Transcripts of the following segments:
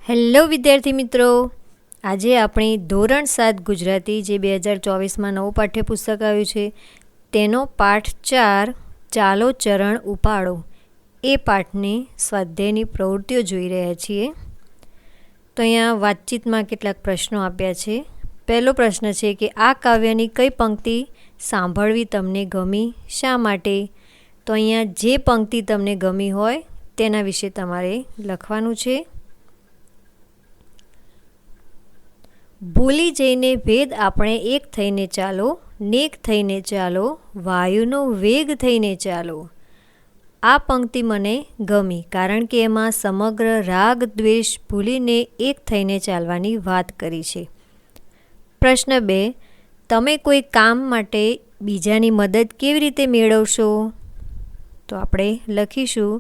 Hello વિદ્યાર્થી મિત્રો, આજે આપણે ધોરણ 7 ગુજરાતી જે 2024માં નવું પાઠ્યપુસ્તક આવ્યું છે તેનો પાઠ 4 ચાલો ચરણ ઉપાડો એ પાઠની સ્વાધ્યાયની પ્રવૃત્તિઓ જોઈ રહ્યા છીએ. તો અહીંયા વાતચીતમાં કેટલાક પ્રશ્નો આપ્યા છે. પહેલો પ્રશ્ન છે કે આ કાવ્યની કઈ પંક્તિ સાંભળવી તમને ગમી, શા માટે? તો અહીંયા જે પંક્તિ તમને ગમી હોય તેના વિશે તમારે લખવાનું છે. ભૂલી જઈને ભેદ આપણે એક થઈને ચાલો, નેક થઈને ચાલો, વાયુનો વેગ થઈને ચાલો. આ પંક્તિ મને ગમી કારણ કે એમાં સમગ્ર રાગ દ્વેષ ભૂલીને એક થઈને ચાલવાની વાત કરી છે. પ્રશ્ન 2, તમે કોઈ કામ માટે બીજાની મદદ કેવી રીતે મેળવશો? તો આપણે લખીશું,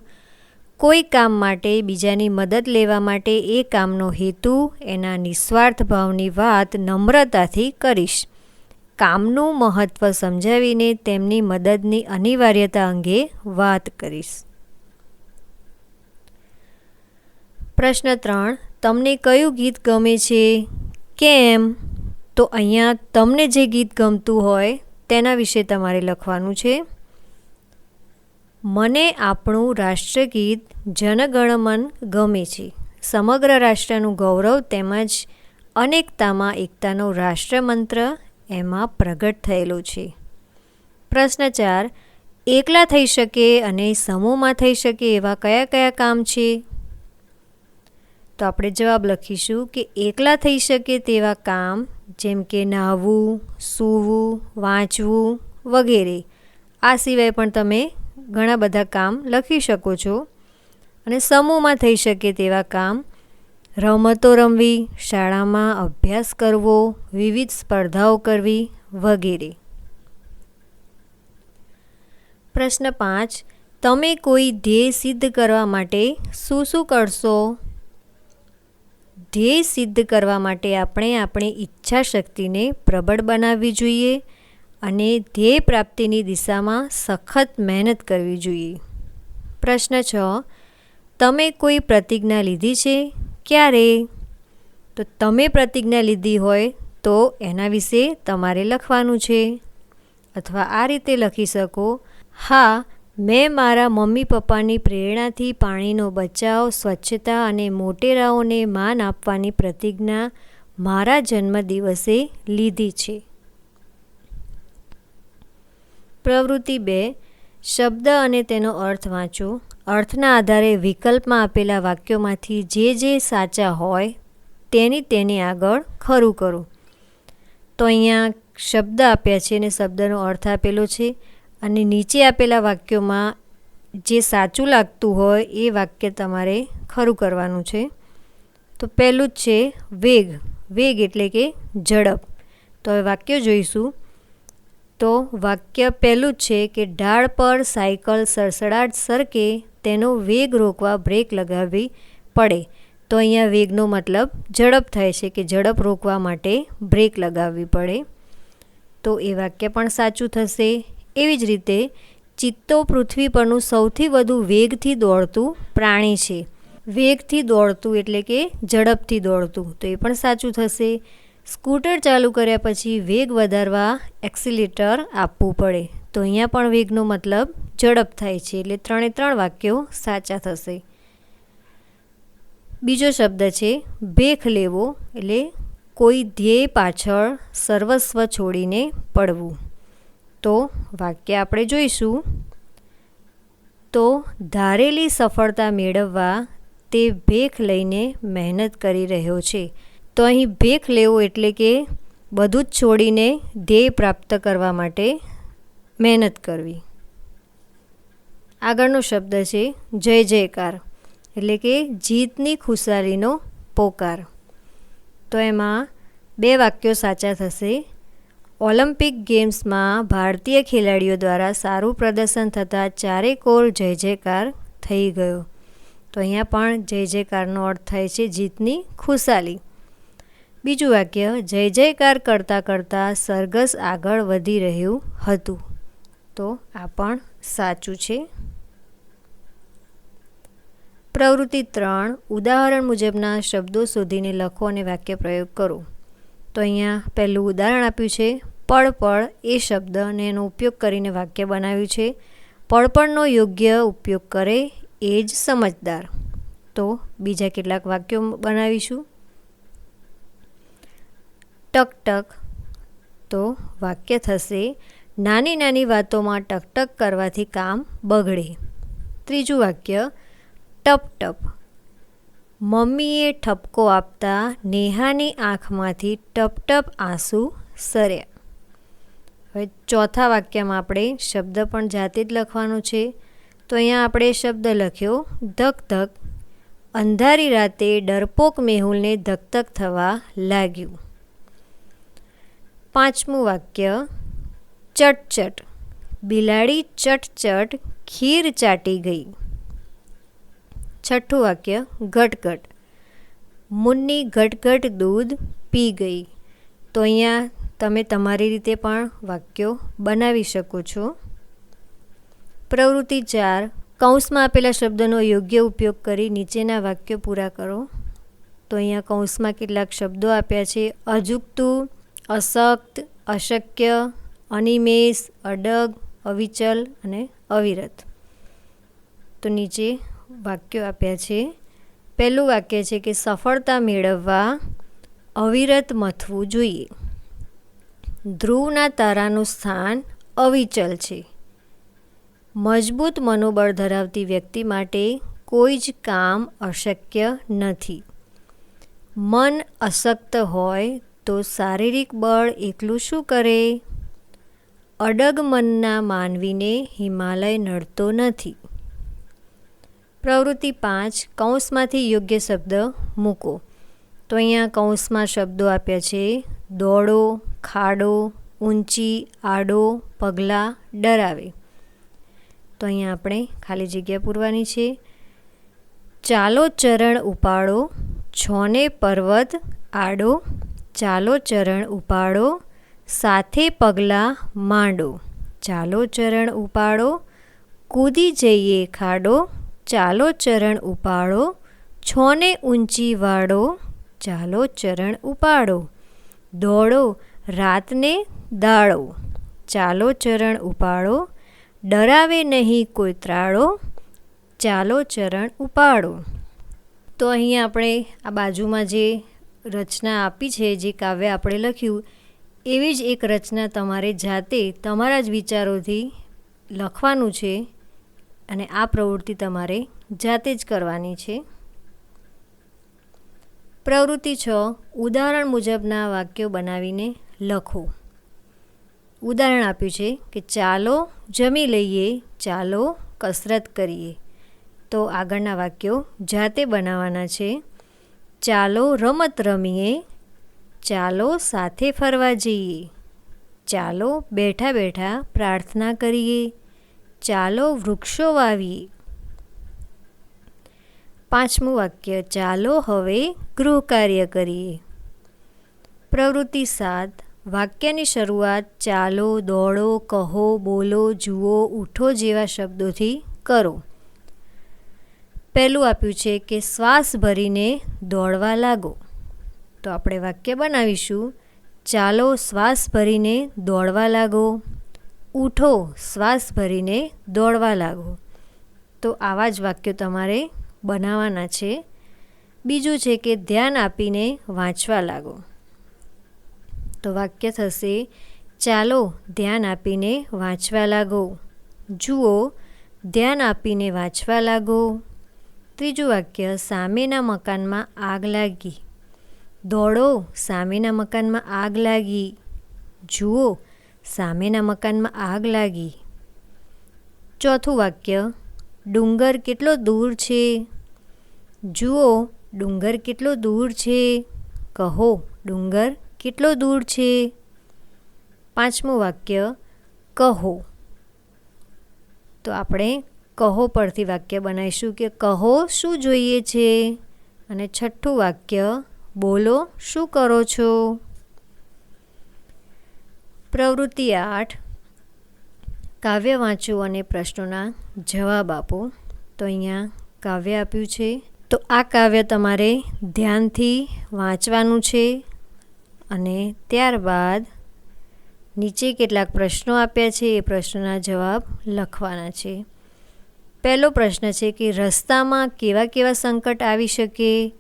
કોઈ કામ માટે બીજાની મદદ લેવા માટે એ કામનો હેતુ, એના નિસ્વાર્થ ભાવની વાત નમ્રતાથી કરીશ. કામનું મહત્ત્વ સમજાવીને તેમની મદદની અનિવાર્યતા અંગે વાત કરીશ. પ્રશ્ન 3, તમને કયું ગીત ગમે છે, કેમ? તો અહીંયા તમને જે ગીત ગમતું હોય તેના વિશે તમારે લખવાનું છે. મને આપણું રાષ્ટ્રગીત જન ગણ મન ગમે છે. સમગ્ર રાષ્ટ્રનું ગૌરવ તેમજ અનેકતામાં એકતાનો રાષ્ટ્રમંત્ર એમાં પ્રગટ થયેલો છે. પ્રશ્ન 4, એકલા થઈ શકે અને સમૂહમાં થઈ શકે એવા કયા કયા કામ છે? તો આપણે જવાબ લખીશું કે એકલા થઈ શકે તેવા કામ જેમ કે નહાવું, સૂવું, વાંચવું વગેરે. આ સિવાય પણ તમે ઘણા બધા કામ લખી શકો છો. અને સમૂહમાં થઈ શકે તેવા કામ રમતો રમવી, શાળામાં અભ્યાસ કરવો, વિવિધ સ્પર્ધાઓ કરવી વગેરે. પ્રશ્ન 5, તમે કોઈ ધ્યેય સિદ્ધ કરવા માટે શું શું કરશો? ધ્યેય સિદ્ધ કરવા માટે આપણે આપણી ઈચ્છા શક્તિને પ્રબળ બનાવવી જોઈએ અને ધ્યેય પ્રાપ્તિની દિશામાં સખત મહેનત કરવી જોઈએ. પ્રશ્ન 6, તમે કોઈ પ્રતિજ્ઞા લીધી છે, ક્યારે? તો તમે પ્રતિજ્ઞા લીધી હોય તો એના વિશે તમારે લખવાનું છે. અથવા આ રીતે લખી શકો, હા, મેં મારા મમ્મી પપ્પાની પ્રેરણાથી પાણીનો બચાવ, સ્વચ્છતા અને મોટેરાઓને માન આપવાની પ્રતિજ્ઞા મારા જન્મદિવસે લીધી છે. પ્રવૃત્તિ 2, શબ્દ અને તેનો અર્થ વાંચો. અર્થના આધારે વિકલ્પમાં આપેલા વાક્યોમાંથી જે સાચા હોય તેની આગળ ખરું કરો. તો અહીંયા શબ્દ આપ્યા છે અને શબ્દનો અર્થ આપેલો છે અને નીચે આપેલા વાક્યોમાં જે સાચું લાગતું હોય એ વાક્ય તમારે ખરું કરવાનું છે. તો પહેલું જ છે વેગ. વેગ એટલે કે ઝડપ. તો હવે વાક્ય જોઈશું. તો વાક્ય પહેલું જ છે કે ઢાળ પર સાયકલ સડસડાટ સરકે તેનો વેગ રોકવા બ્રેક લગાવવી પડે. તો અહીંયા વેગનો મતલબ ઝડપ થાય છે કે ઝડપ રોકવા માટે બ્રેક લગાવવી પડે. તો એ વાક્ય પણ સાચું થશે. એવી જ રીતે ચિત્તો પૃથ્વી પરનું સૌથી વધુ વેગથી દોડતું પ્રાણી છે. વેગથી દોડતું એટલે કે ઝડપથી દોડતું, તો એ પણ સાચું થશે. સ્કૂટર ચાલુ કર્યા પછી વેગ વધારવા એક્સિલેટર આપવું પડે. તો અહીંયા પણ વેગનો મતલબ ઝડપ થાય છે, એટલે 3 વાક્યો સાચા થશે. બીજો શબ્દ છે ભેખ લેવો, એટલે કોઈ ધ્યેય પાછળ સર્વસ્વ છોડીને પડવું. તો વાક્ય આપણે જોઈશું. તો ધારેલી સફળતા મેળવવા તે ભેખ લઈને મહેનત કરી રહ્યો છે. તો અહીં ભેખ લેવો એટલે કે બધું જ છોડીને ધ્યેય પ્રાપ્ત કરવા માટે મહેનત કરવી. આગળનો શબ્દ છે જય જયકાર, એટલે કે જીતની ખુશાલીનો પોકાર. તો એમાં 2 વાક્યો સાચા થશે. ઓલિમ્પિક ગેમ્સમાં ભારતીય ખેલાડીઓ દ્વારા સારું પ્રદર્શન થતાં ચારેકોર જય જયકાર થઈ ગયો. તો અહીંયા પણ જય જયકારનો અર્થ થાય છે જીતની ખુશાલી. બીજું વાક્ય જય જયકાર કરતાં કરતાં સરઘસ આગળ વધી રહ્યું હતું. તો આ પણ સાચું છે. પ્રવૃત્તિ 3 ઉદાહરણ મુજબના શબ્દો શોધીને લખો અને વાક્ય પ્રયોગ કરો. તો અહીંયા પહેલું ઉદાહરણ આપ્યું છે પડપડ એ શબ્દ અને એનો ઉપયોગ કરીને વાક્ય બનાવ્યું છે. પડપડનો યોગ્ય ઉપયોગ કરે એ જ સમજદાર. તો બીજા કેટલાક વાક્યો બનાવીશું. ટકટક, તો વાક્ય થશે નાની નાની વાતોમાં ટકટક કરવાથી કામ બગડે. ત્રીજું વાક્ય ટપ ટપ, મમ્મીએ ઠપકો આપતા નેહાની આંખમાંથી ટપ ટપ આંસુ સર્યા. હવે ચોથા વાક્યમાં આપણે શબ્દ પણ જાતે જ લખવાનો છે. તો અહીંયા આપણે શબ્દ લખ્યો ધક ધક, અંધારી રાતે ડરપોક મેહુલને ધકધક થવા લાગ્યું. પાંચમું વાક્ય ચટચટ, બિલાડી ચટચટ ખીર ચાટી ગઈ. છઠ્ઠું વાક્ય ઘટઘટ, મુન્ની ઘટઘટ દૂધ પી ગઈ. તો અહીંયા તમે તમારી રીતે પણ વાક્યો બનાવી શકો છો. પ્રવૃત્તિ 4 કૌંસમાં આપેલા શબ્દનો યોગ્ય ઉપયોગ કરી નીચેના વાક્યો પૂરા કરો. તો અહીંયા કૌંસમાં કેટલાક શબ્દો આપ્યા છે અજુગતું, અશક્ત, અશક્ય, અનિમેષ, અડગ, અવિચલ અને અવિરત. તો નીચે વાક્યો આપ્યા છે. પહેલું વાક્ય છે કે સફળતા મેળવવા અવિરત મથવું જોઈએ. ધ્રુવના તારાનું સ્થાન અવિચલ છે. મજબૂત મનોબળ ધરાવતી વ્યક્તિ માટે કોઈ જ કામ અશક્ય નથી. મન અશક્ત હોય તો શારીરિક બળ એકલું શું કરે? અડગ મનના માનવીને હિમાલય નડતો નથી. પ્રવૃત્તિ 5 કૌંસમાંથી યોગ્ય શબ્દ મૂકો. તો અહીંયા કૌંસમાં શબ્દો આપ્યા છે દોડો, ખાડો, ઊંચી, આડો, પગલાં, ડરાવે. તો અહીંયા આપણે ખાલી જગ્યા પૂરવાની છે. ચાલો ચરણ ઉપાડો, છોને પર્વત આડો, ચાલો ચરણ ઉપાડો, સાથે પગલાં માંડો, ચાલો ચરણ ઉપાડો, કૂદી જઈએ ખાડો, ચાલો ચરણ ઉપાડો, છોને ઊંચી વાળો, ચાલો ચરણ ઉપાડો, દોડો રાતને દાડો, ચાલો ચરણ ઉપાડો, ડરાવે નહીં કોઈ ત્રાળો, ચાલો ચરણ ઉપાડો. તો અહીં આપણે આ બાજુમાં જે રચના આપી છે, જે કાવ્ય આપણે લખ્યું, એવી જ એક રચના તમારે જાતે તમારા જ વિચારોથી લખવાનું છે અને આ પ્રવૃત્તિ તમારે જાતે જ કરવાની છે. પ્રવૃત્તિ 6 ઉદાહરણ મુજબના વાક્યો બનાવીને લખો. ઉદાહરણ આપ્યું છે કે ચાલો જમી લઈએ, ચાલો કસરત કરીએ. તો આગળના વાક્યો જાતે બનાવવાના છે. ચાલો રમત રમીએ, ચાલો સાથે ફરવા જઈએ, ચાલો બેઠા બેઠા પ્રાર્થના કરીએ, ચાલો વૃક્ષો વાવીએ. પાંચમું વાક્ય ચાલો હવે ગૃહ કાર્ય કરીએ. પ્રવૃત્તિ 7 વાક્યની શરૂઆત ચાલો, દોડો, કહો, બોલો, જુઓ, ઉઠો જેવા શબ્દોથી કરો. પહેલું આપ્યું છે કે શ્વાસ ભરીને દોડવા લાગો. તો આપણે વાક્ય બનાવીશું ચાલો શ્વાસ ભરીને દોડવા લાગો, ઉઠો શ્વાસ ભરીને દોડવા લાગો. તો આવા જ વાક્યો તમારે બનાવવાના છે. બીજું છે કે ધ્યાન આપીને વાંચવા લાગો. તો વાક્ય થશે ચાલો ધ્યાન આપીને વાંચવા લાગો, જુઓ ધ્યાન આપીને વાંચવા લાગો. ત્રીજું વાક્ય સામેના મકાનમાં આગ લાગી. દોડો સામેના મકાનમાં આગ લાગી, જુઓ સામેના મકાનમાં આગ લાગી. ચોથું વાક્ય ડુંગર કેટલો દૂર છે, જુઓ ડુંગર કેટલો દૂર છે, કહો ડુંગર કેટલો દૂર છે. પાંચમું વાક્ય કહો. તો આપણે કહો પરથી વાક્ય બનાવીશું કે કહો શું જોઈએ છે. અને છઠ્ઠું વાક્ય બોલો શું કરો છો. પ્રવૃત્તિ 8 કાવ્ય વાંચો અને પ્રશ્નોના જવાબ આપો. તો અહીંયા કાવ્ય આપ્યું છે. તો આ કાવ્ય તમારે ધ્યાનથી વાંચવાનું છે અને ત્યારબાદ નીચે કેટલાક પ્રશ્નો આપ્યા છે, એ પ્રશ્નોના જવાબ લખવાના છે. પહેલો પ્રશ્ન છે કે રસ્તામાં કેવા કેવા સંકટ આવી શકે?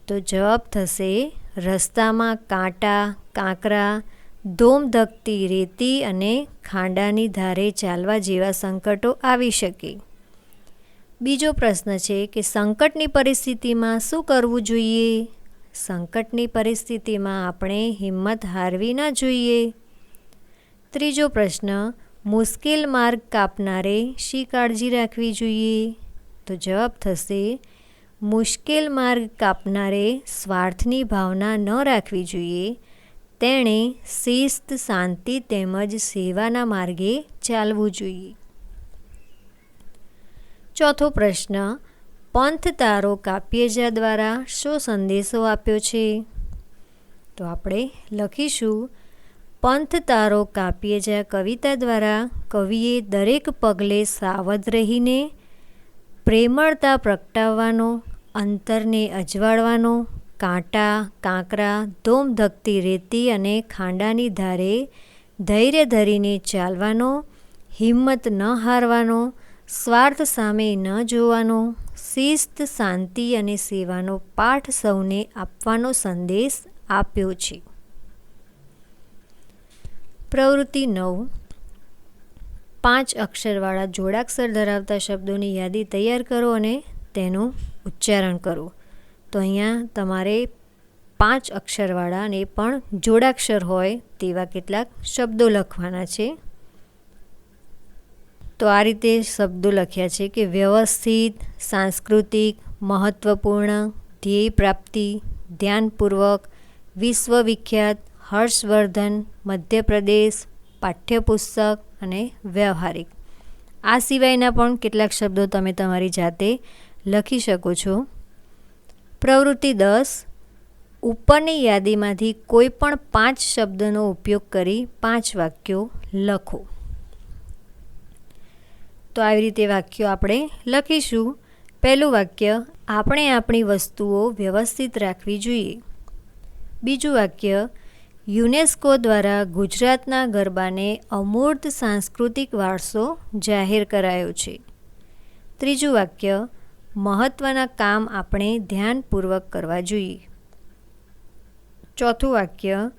તો જવાબ થશે રસ્તામાં કાંટા, કાંકરા, ધોમધકતી રેતી અને ખાંડાની ધારે ચાલવા જેવા સંકટો આવી શકે. બીજો પ્રશ્ન છે કે સંકટની પરિસ્થિતિમાં શું કરવું જોઈએ? સંકટની પરિસ્થિતિમાં આપણે હિંમત હારવી ન જોઈએ. ત્રીજો પ્રશ્ન, મુશ્કેલ માર્ગ કાપનારે શી કાળજી રાખવી જોઈએ? તો જવાબ થશે મુશ્કેલ માર્ગ કાપનારે સ્વાર્થની ભાવના ન રાખવી જોઈએ. તેણે શિસ્ત, શાંતિ તેમજ સેવાના માર્ગે ચાલવું જોઈએ. ચોથો પ્રશ્ન, પંથ તારો કાપ્યેજા દ્વારા શો સંદેશો આપ્યો છે? તો આપણે લખીશું પંથ તારો કાપ્યેજા કવિતા દ્વારા કવિએ દરેક પગલે સાવધ રહીને પ્રેમળતા પ્રગટાવવાનો, અંતરને અજવાળવાનો, કાંટા, કાંકરા, ધોમધકતી રેતી અને ખાંડાની ધારે ધૈર્ય ધરીને ચાલવાનો, હિંમત ન હારવાનો, સ્વાર્થ સામે ન જોવાનો, શિસ્ત, શાંતિ અને સેવાનો પાઠ સૌને આપવાનો સંદેશ આપ્યો છે. પ્રવૃત્તિ 9, 5 અક્ષરવાળા જોડાક્ષર ધરાવતા શબ્દોની યાદી તૈયાર કરો અને તેનું ઉચ્ચારણ કરો. તો અહીંયા તમારે 5 અક્ષરવાળા અને પણ જોડાક્ષર હોય તેવા કેટલાક શબ્દો લખવાના છે. તો આ રીતે શબ્દો લખ્યા છે કે વ્યવસ્થિત, સાંસ્કૃતિક, મહત્ત્વપૂર્ણ, ધ્યેય પ્રાપ્તિ, ધ્યાનપૂર્વક, વિશ્વવિખ્યાત, હર્ષવર્ધન, મધ્યપ્રદેશ, પાઠ્યપુસ્તક અને વ્યવહારિક. આ સિવાયના પણ કેટલાક શબ્દો તમે તમારી જાતે લખી શકો છો. પ્રવૃત્તિ 10, ઉપરની યાદીમાંથી કોઈ પણ 5 શબ્દનો ઉપયોગ કરી 5 વાક્યો લખો. તો આવી રીતે વાક્યો આપણે લખીશું. પહેલું વાક્ય, આપણે આપણી વસ્તુઓ વ્યવસ્થિત રાખવી જોઈએ. બીજું વાક્ય, યુનેસ્કો દ્વારા ગુજરાતના ગરબાને અમૂર્ત સાંસ્કૃતિક વારસો જાહેર કરાયો છે. ત્રીજું વાક્ય, મહત્ત્વના કામ આપણે ધ્યાનપૂર્વક કરવા જોઈએ. ચોથું વાક્ય,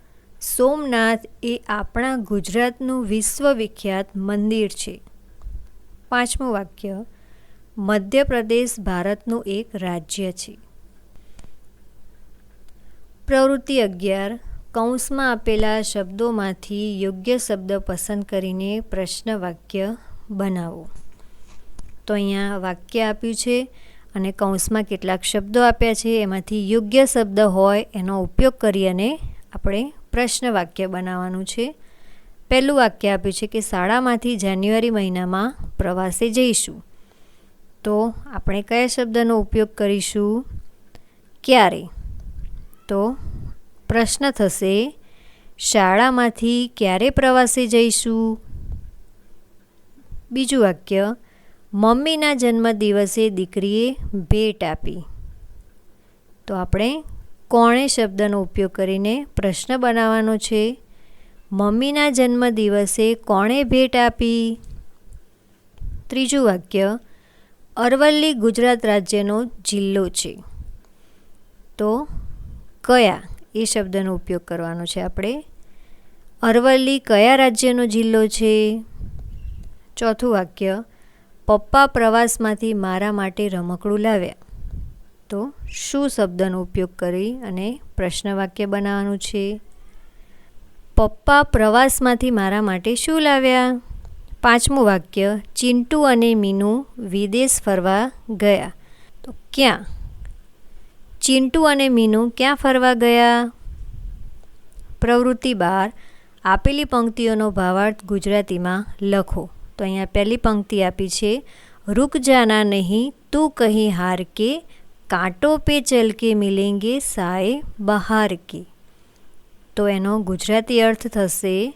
સોમનાથ એ આપણા ગુજરાતનું વિશ્વવિખ્યાત મંદિર છે. પાંચમું વાક્ય, મધ્યપ્રદેશ ભારતનું એક રાજ્ય છે. પ્રવૃત્તિ 11, કૌંસમાં આપેલા શબ્દોમાંથી યોગ્ય શબ્દ પસંદ કરીને પ્રશ્ન વાક્ય બનાવો. તો અહીંયા વાક્ય આપ્યું છે અને કૌંસમાં કેટલાક શબ્દો આપ્યા છે. એમાંથી યોગ્ય શબ્દ હોય એનો ઉપયોગ કરી અને આપણે પ્રશ્ન વાક્ય બનાવવાનું છે. પહેલું વાક્ય આપ્યું છે કે શાળામાંથી જાન્યુઆરી મહિનામાં પ્રવાસે જઈશું. તો આપણે કયા શબ્દનો ઉપયોગ કરીશું? ક્યારે? તો પ્રશ્ન થશે શાળામાંથી ક્યારે પ્રવાસે જઈશું? બીજું વાક્ય, મમ્મીના જન્મદિવસે દીકરીએ ભેટ આપી. તો આપણે કોણે શબ્દનો ઉપયોગ કરીને પ્રશ્ન બનાવવાનો છે? મમ્મીના જન્મદિવસે કોણે ભેટ આપી? ત્રીજું વાક્ય, અરવલ્લી ગુજરાત રાજ્યનો જિલ્લો છે. તો કયા એ શબ્દનો ઉપયોગ કરવાનો છે આપણે? અરવલ્લી કયા રાજ્યનો જિલ્લો છે? ચોથું વાક્ય, પપ્પા પ્રવાસમાંથી મારા માટે રમકડું લાવ્યા. તો શું શબ્દનો ઉપયોગ કરી અને પ્રશ્ન વાક્ય બનાવવાનું છે? પપ્પા પ્રવાસમાંથી મારા માટે શું લાવ્યા? પાંચમું વાક્ય, ચિંટુ અને મીનુ વિદેશ ફરવા ગયા. તો ક્યાં? ચિંટુ અને મીનુ ક્યાં ફરવા ગયા? પ્રવૃત્તિ 12, આપેલી પંક્તિઓનો ભાવાર્થ ગુજરાતીમાં લખો. તો અહીંયા પહેલી પંક્તિ આપી છે, रुक जाना नहीं तू कहीं हार के, कांटों पे चल के मिलेंगे साए बहार के. તો એનો ગુજરાતી અર્થ થશે,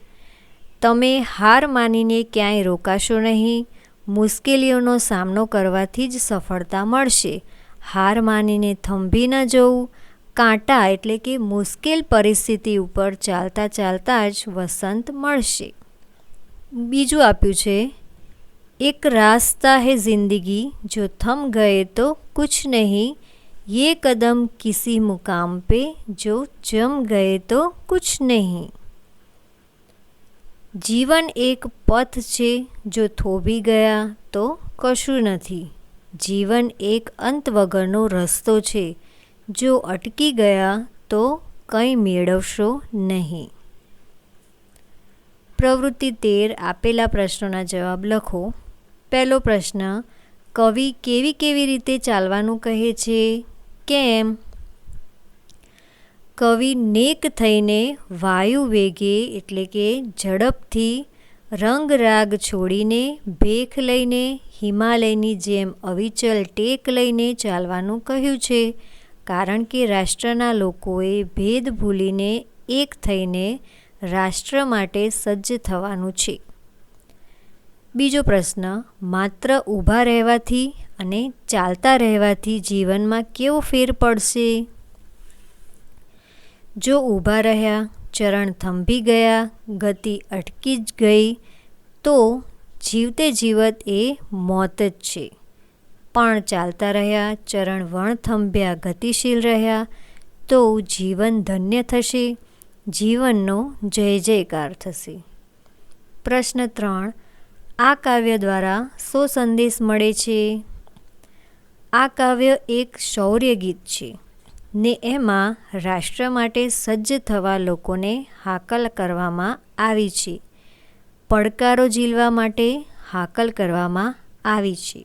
તમે હાર માનીને ક્યાંય રોકાશો નહીં, મુશ્કેલીઓનો સામનો કરવાથી જ સફળતા મળશે. હાર માનીને થંભી ન જવું. કાંટા એટલે કે મુશ્કેલ પરિસ્થિતિ ઉપર ચાલતા ચાલતા જ વસંત મળશે. બીજું આપ્યું છે, એક રાસ્તા હૈ જિંદગી જો થમ ગયે તો કુછ નહીં, ये कदम किसी मुकाम पे जो जम गए तो कुछ नहीं. જીવન એક પથ છે, જો થોભી ગયા તો કશું નથી. જીવન એક અંત વગરનો રસ્તો છે, જો અટકી ગયા તો કંઈ મેળવશો નહીં. પ્રવૃત્તિ 13 આપેલા પ્રશ્નોના જવાબ લખો. પહેલો પ્રશ્ન, કવિ કેવી કેવી રીતે ચાલવાનું કહે છે? કેમ? કવિ નેક થઈને વાયુ વેગે એટલે કે ઝડપથી, રંગ રાગ છોડીને ભેખ લઈને હિમાલયની જેમ અવિચલ ટેક લઈને ચાલવાનું કહ્યું છે, કારણ કે રાષ્ટ્રના લોકોએ ભેદ ભૂલીને એક થઈને રાષ્ટ્ર માટે સજ્જ થવાનું છે. બીજો પ્રશ્ન, માત્ર ઊભા રહેવાથી અને ચાલતા રહેવાથી જીવનમાં કેવો ફેર પડશે? જો ઊભા રહ્યા, ચરણ થંભી ગયા, ગતિ અટકી જ ગઈ તો જીવતે જીવત એ મોત જ છે. પણ ચાલતા રહ્યા, ચરણ વણ થંભ્યા, ગતિશીલ રહ્યા તો જીવન ધન્ય થશે, જીવનનો જય જયકાર થશે. પ્રશ્ન 3, આ કાવ્ય દ્વારા શો સંદેશ મળે છે? આ કાવ્ય એક શૌર્ય ગીત છે ને એમાં રાષ્ટ્ર માટે સજ્જ થવા લોકોને હાકલ કરવામાં આવી છે. પડકારો ઝીલવા માટે હાકલ કરવામાં આવી છે.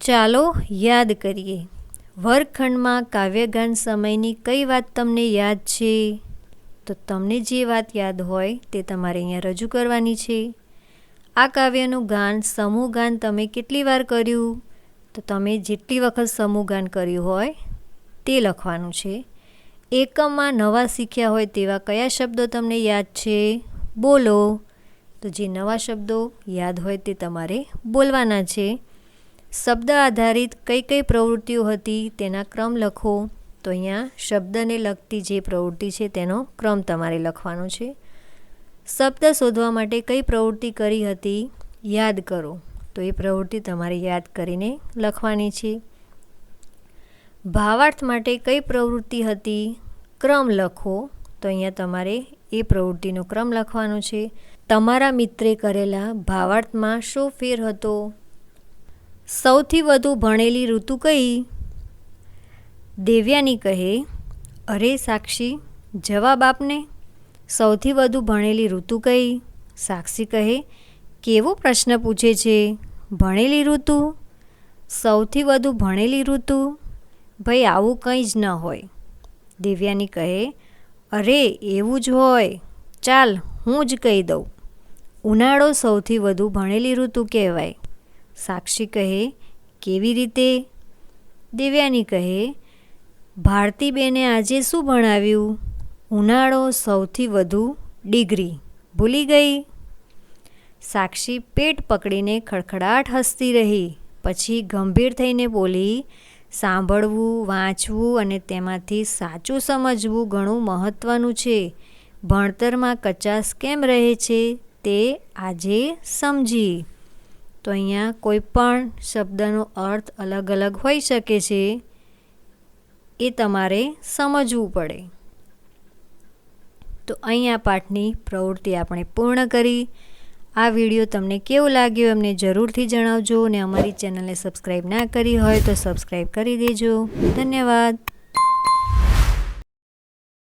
ચાલો યાદ કરીએ. વર્ગખંડમાં કાવ્યગાન સમયની કઈ વાત તમને યાદ છે? તો તમને જે વાત યાદ હોય તે તમારે અહીંયા રજૂ કરવાની છે. આ કાવ્યનું ગાન, સમૂહ ગાન તમે કેટલી વાર કર્યું? તો તમે જેટલી વખત સમૂહ ગાન કર્યું હોય તે લખવાનું છે. એકમમાં નવા શીખ્યા હોય તેવા કયા શબ્દો તમને યાદ છે? બોલો. તો જે નવા શબ્દો યાદ હોય તે તમારે બોલવાના છે. શબ્દ આધારિત કઈ કઈ પ્રવૃત્તિઓ હતી તેના ક્રમ લખો. તો અહીંયા શબ્દને લગતી જે પ્રવૃત્તિ છે તેનો ક્રમ તમારે લખવાનો છે. શબ્દ શોધવા માટે કઈ પ્રવૃત્તિ કરી હતી યાદ કરો. તો એ પ્રવૃત્તિ તમારે યાદ કરીને લખવાની છે. ભાવાર્થ માટે કઈ પ્રવૃત્તિ હતી ક્રમ લખો. તો અહીંયા તમારે એ પ્રવૃત્તિનો ક્રમ લખવાનો છે. તમારા મિત્રે કરેલા ભાવાર્થમાં શો ફેર હતો? સૌથી વધુ ભણેલી ઋતુ કઈ? દેવ્યાની કહે, અરે સાક્ષી જવાબ આપને. સૌથી વધુ ભણેલી ઋતુ કઈ? સાક્ષી કહે, કેવો પ્રશ્ન પૂછે છે? ભણેલી ઋતુ? સૌથી વધુ ભણેલી ઋતુ? ભાઈ આવું કંઈ જ ન હોય. દેવ્યાની કહે, અરે એવું જ હોય, ચાલ હું જ કહી દઉં. ઉનાળો સૌથી વધુ ભણેલી ઋતુ કહેવાય. સાક્ષી કહે, કેવી રીતે? દેવ્યાની કહે, ભારતીબેને આજે શું ભણાવ્યું? ઉનાળો સૌથી વધુ ડિગ્રી. ભૂલી ગઈ? સાક્ષી પેટ પકડીને ખડખડાટ હસતી રહી. પછી ગંભીર થઈને બોલી, સાંભળવું, વાંચવું અને તેમાંથી સાચું સમજવું ઘણું મહત્ત્વનું છે. ભણતરમાં કચાશ કેમ રહે છે તે આજે સમજી. તો અહીંયા કોઈ પણ શબ્દનો અર્થ અલગ અલગ હોઈ શકે છે, એ તમારે સમજવું પડે. તો અહીંયા પાઠની પ્રવૃત્તિ આપણે પૂર્ણ કરી. આ વિડીયો તમને કેવો લાગ્યો એમને જરૂરથી જણાવજો અને અમારી ચેનલને સબસ્ક્રાઈબ ના કરી હોય તો સબસ્ક્રાઈબ કરી દેજો. ધન્યવાદ.